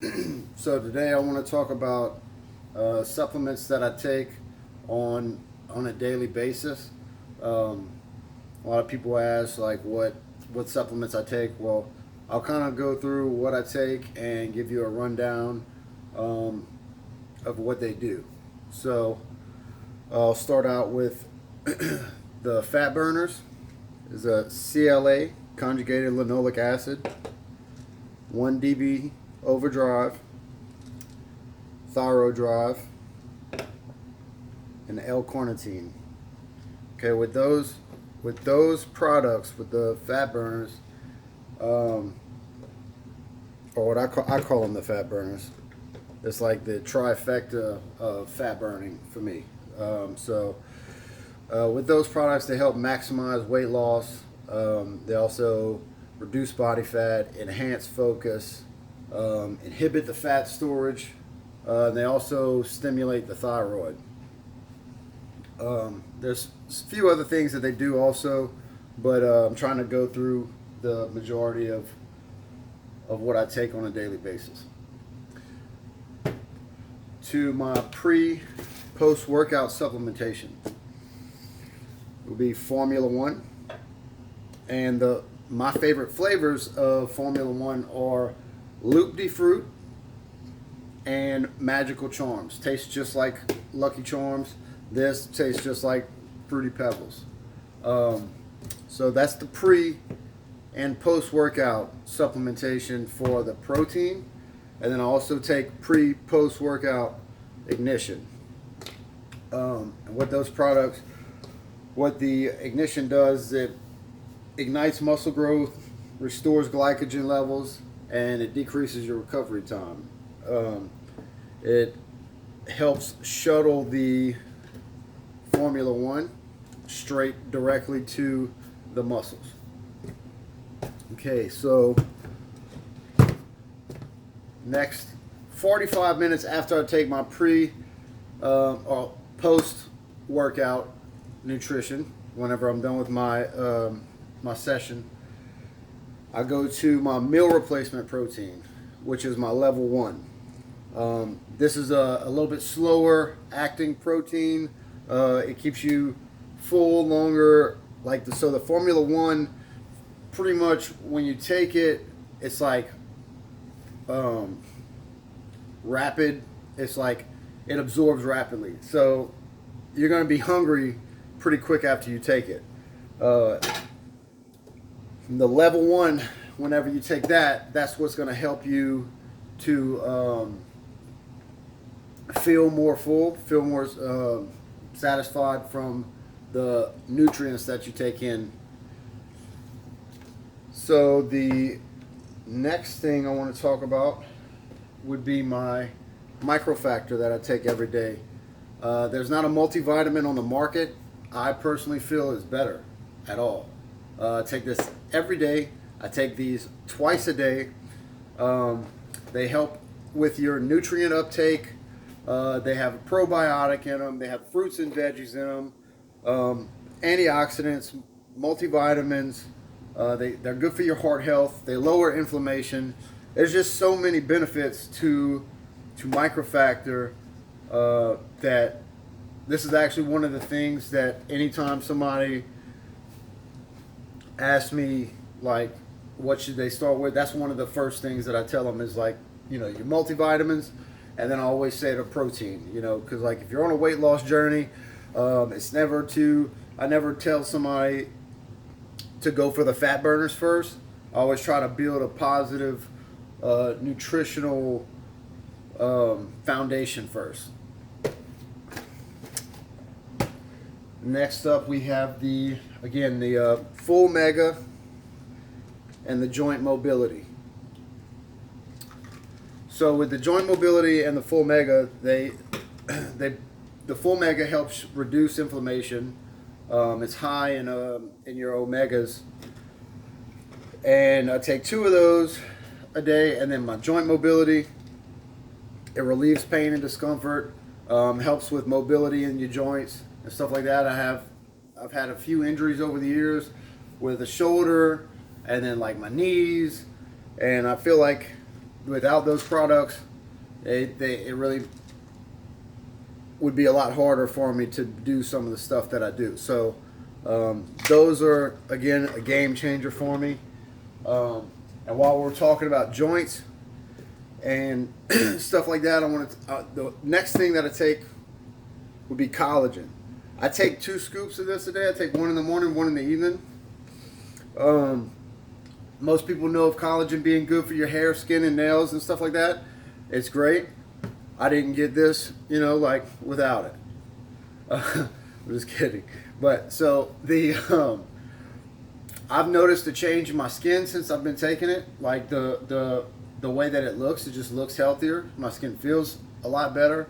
So today I want to talk about supplements that I take on a daily basis. Um, a lot of people ask like what supplements I take. Well, I'll kind of go through what I take and give you a rundown um, of what they do. So I'll start out with the fat burners. Is a CLA, conjugated linoleic acid, 1 dB overdrive, thyroid drive, and L-carnitine. Okay, with those products, with the fat burners, or what I call them the fat burners. It's like the trifecta of fat burning for me. With those products, they help maximize weight loss. They also reduce body fat, enhance focus, inhibit the fat storage. They also stimulate the thyroid. There's a few other things that they do also, but I'm trying to go through the majority of what I take on a daily basis. To my post workout supplementation will be Formula One, and my favorite flavors of Formula One are Loop de Fruit and Magical Charms. Tastes just like Lucky Charms. This tastes just like Fruity Pebbles. So that's the pre and post workout supplementation for the protein, and then I also take post workout ignition. And what the ignition does is it ignites muscle growth, restores glycogen levels, and it decreases your recovery time. It helps shuttle the Formula One straight directly to the muscles. Okay, so next 45 minutes after I take my or post workout nutrition, whenever I'm done with my session, I go to my meal replacement protein, which is my level 1. This is a little bit slower acting protein. It keeps you full longer. So the Formula One, pretty much when you take it, it's like rapid. It's like it absorbs rapidly. So you're going to be hungry pretty quick after you take it. The level 1, whenever you take that, that's what's going to help you to feel more full, feel more satisfied from the nutrients that you take in. So the next thing I want to talk about would be my MicroFactor that I take every day. There's not a multivitamin on the market I personally feel is better at all. I take this every day. I take these twice a day. They help with your nutrient uptake. They have a probiotic in them. They have fruits and veggies in them. Antioxidants, multivitamins. They're good for your heart health. They lower inflammation. There's just so many benefits to MicroFactor that this is actually one of the things that anytime somebody asks me like what should they start with, that's one of the first things that I tell them is like, your multivitamins, and then I always say the protein, because like if you're on a weight loss journey, I never tell somebody to go for the fat burners first. I always try to build a positive nutritional foundation first. Next up, we have the full mega and the joint mobility. So with the joint mobility and the full mega, the full mega helps reduce inflammation. It's high in your omegas, and I take 2 of those a day. And then my joint mobility, it relieves pain and discomfort, helps with mobility in your joints and stuff like that. I've had a few injuries over the years with the shoulder and then like my knees, and I feel like without those products, it really would be a lot harder for me to do some of the stuff that I do. So those are, again, a game changer for me. And while we're talking about joints and stuff like that, the next thing that I take would be collagen. I take 2 scoops of this a day. I take one in the morning, one in the evening. Most people know of collagen being good for your hair, skin, and nails and stuff like that. It's great. I didn't get this, like without it. I'm just kidding. But so I've noticed a change in my skin since I've been taking it. Like the way that it looks, it just looks healthier. My skin feels a lot better.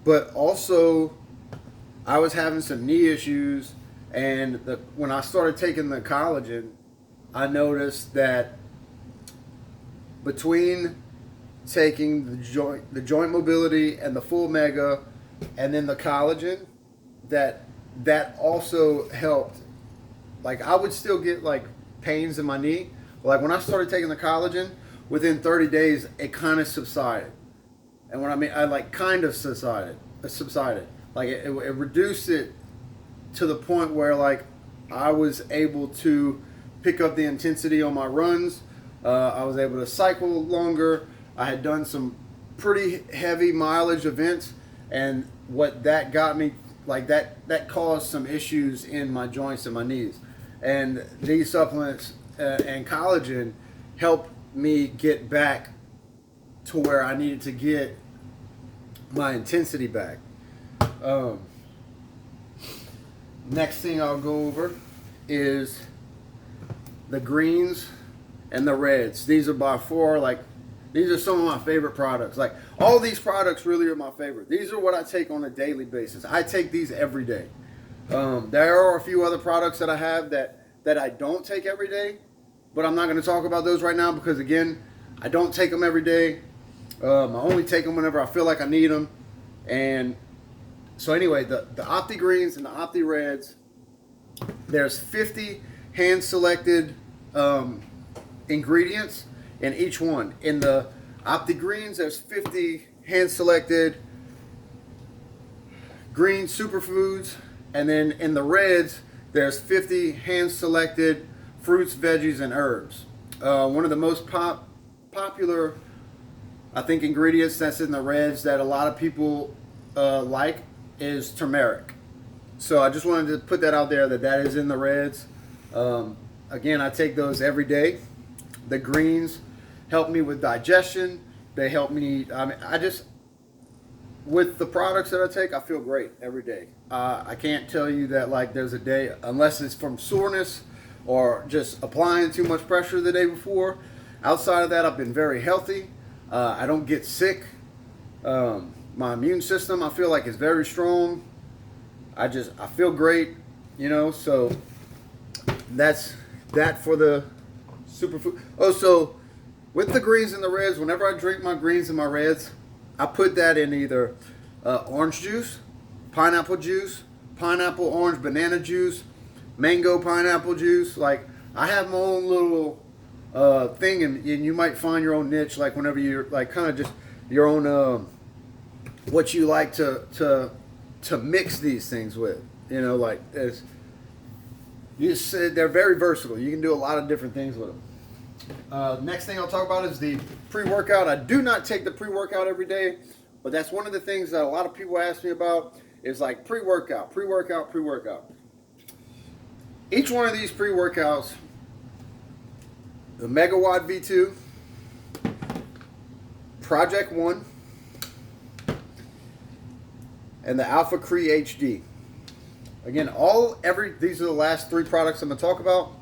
But also, I was having some knee issues, and when I started taking the collagen, I noticed that between taking the joint mobility and the full mega, and then the collagen, that also helped. Like, I would still get like pains in my knee, but like when I started taking the collagen, within 30 days it kind of subsided. And what I mean, I like kind of subsided. Like it reduced it to the point where like I was able to pick up the intensity on my runs. I was able to cycle longer. I had done some pretty heavy mileage events, and what that got me, like that caused some issues in my joints and my knees. And these supplements and collagen helped me get back to where I needed to get my intensity back. Next thing I'll go over is the greens and the reds. These are by far, like, these are some of my favorite products. Like, all these products really are my favorite. These are what I take on a daily basis. I take these every day. There are a few other products that I have that I don't take every day, but I'm not going to talk about those right now because, again, I don't take them every day. I only take them whenever I feel like I need them. And so anyway, the Opti Greens and the Opti Reds, there's 50 hand-selected ingredients in each one. In the Opti Greens, there's 50 hand-selected green superfoods. And then in the Reds, there's 50 hand-selected fruits, veggies, and herbs. One of the most popular, I think, ingredients that's in the Reds that a lot of people like is turmeric. So I just wanted to put that out there that is in the Reds. Again, I take those every day. The greens help me with digestion. They help me, with the products that I take, I feel great every day. I can't tell you that like there's a day, unless it's from soreness or just applying too much pressure the day before. Outside of that, I've been very healthy. I don't get sick. My immune system, I feel like, is very strong. I feel great, so that's that for the superfood. Oh, so with the greens and the reds, whenever I drink my greens and my reds, I put that in either orange juice, pineapple, orange, banana juice, mango, pineapple juice. Like, I have my own little thing, and you might find your own niche, like whenever you're like kind of just your own what you like to mix these things with. Like they're very versatile. You can do a lot of different things with them. Next thing I'll talk about is the pre-workout. I do not take the pre-workout every day, but that's one of the things that a lot of people ask me about is like pre-workout. Each one of these pre-workouts, the Megawatt V2, Project 1, and the Alpha Cree HD. Again, these are the last 3 products I'm going to talk about.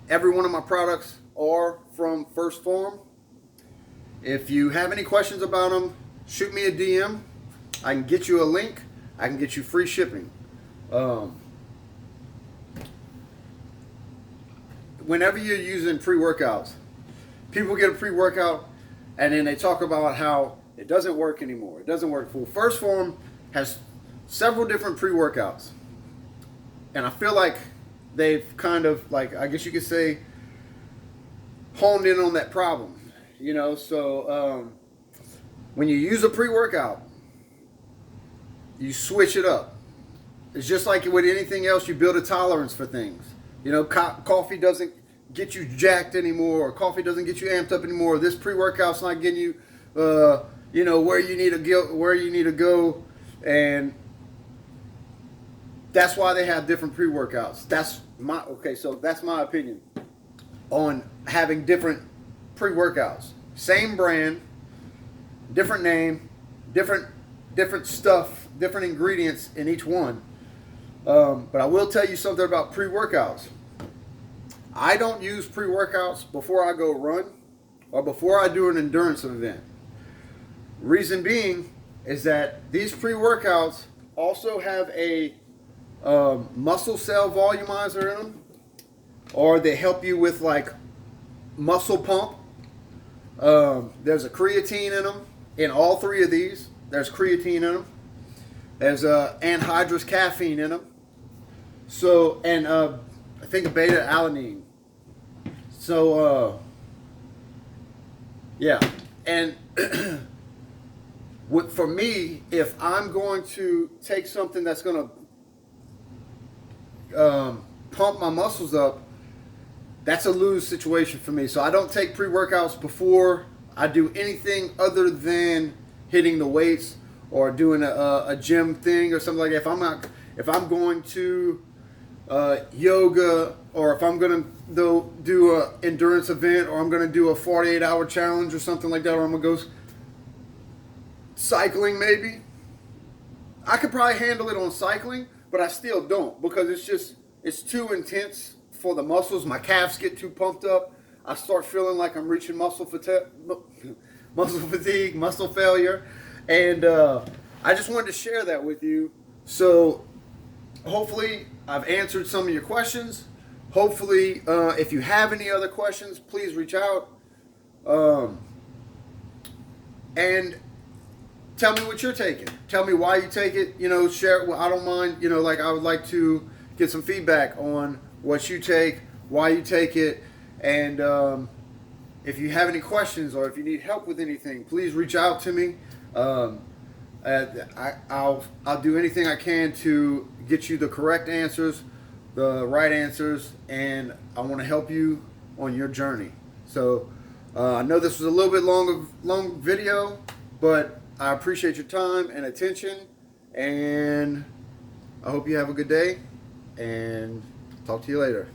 Every one of my products are from First Form. If you have any questions about them, shoot me a DM. I can get you a link. I can get you free shipping. Whenever you're using pre-workouts, people get a pre-workout and then they talk about how it doesn't work anymore. It doesn't work. Well, First Form has several different pre-workouts. And I feel like they've kind of, like, I guess you could say, honed in on that problem. You know, so when you use a pre-workout, you switch it up. It's just like with anything else, you build a tolerance for things. You know, coffee doesn't get you jacked anymore, or coffee doesn't get you amped up anymore. This pre-workout's not getting you, you know, where you need to go, and that's why they have different pre-workouts. That's my opinion on having different pre-workouts. Same brand, different name, different stuff, different ingredients in each one. But I will tell you something about pre-workouts. I don't use pre-workouts before I go run or before I do an endurance event. Reason being is that these pre-workouts also have a muscle cell volumizer in them, or they help you with like muscle pump. There's a creatine in them. In all three of these, there's creatine in them. There's anhydrous caffeine in them. So, and I think a beta alanine. So, yeah. And for me, if I'm going to take something that's going to pump my muscles up, that's a lose situation for me. So I don't take pre-workouts before I do anything other than hitting the weights or doing a gym thing or something like that. If I'm going to yoga, or if I'm going to do a endurance event, or I'm going to do a 48-hour challenge or something like that, or I'm going to go cycling maybe, I could probably handle it on cycling, but I still don't, because it's too intense for the muscles. My calves get too pumped up. I start feeling like I'm reaching muscle fatigue, muscle failure. And I just wanted to share that with you. So hopefully I've answered some of your questions. Hopefully, if you have any other questions, please reach out. And tell me what you're taking. Tell me why you take it. You know, share. Well, I don't mind. You know, like I would like to get some feedback on what you take, why you take it, and if you have any questions or if you need help with anything, please reach out to me. I'll do anything I can to get you the correct answers, the right answers, and I want to help you on your journey. So I know this was a little bit long video, but I appreciate your time and attention, and I hope you have a good day, and talk to you later.